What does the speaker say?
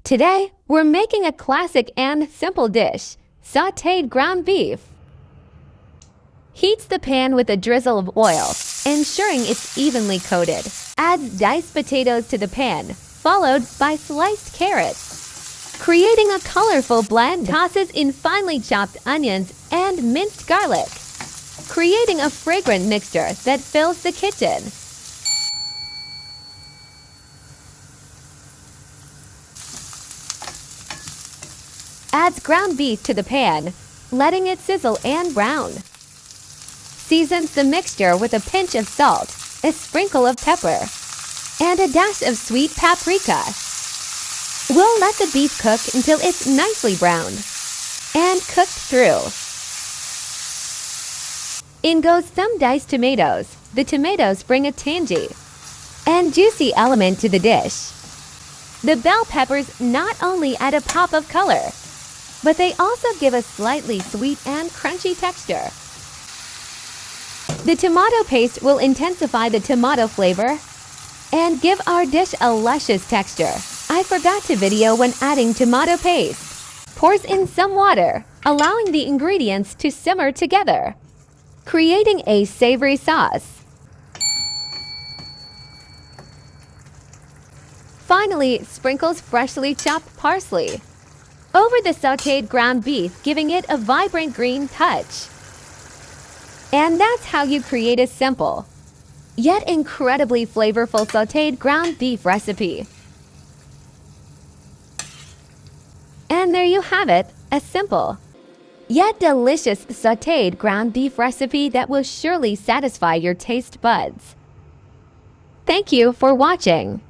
Today, we're making a classic and simple dish, sauteed ground beef. Heat the pan with a drizzle of oil, ensuring it's evenly coated. Add diced potatoes to the pan, followed by sliced carrots. Creating a colorful blend, tosses in finely chopped onions and minced garlic, creating a fragrant mixture that fills the kitchen. Adds ground beef to the pan, letting it sizzle and brown. Seasons the mixture with a pinch of salt, a sprinkle of pepper, and a dash of sweet paprika. We'll let the beef cook until it's nicely browned and cooked through. In goes some diced tomatoes. The tomatoes bring a tangy and juicy element to the dish. The bell peppers not only add a pop of color, but they also give a slightly sweet and crunchy texture. The tomato paste will intensify the tomato flavor and give our dish a luscious texture. I forgot to video when adding tomato paste. Pours in some water, allowing the ingredients to simmer together, creating a savory sauce. Finally, sprinkles freshly chopped parsley over the sauteed ground beef, giving it a vibrant green touch. And that's how you create a simple, yet incredibly flavorful sauteed ground beef recipe. And there you have it, a simple, yet delicious sauteed ground beef recipe that will surely satisfy your taste buds. Thank you for watching.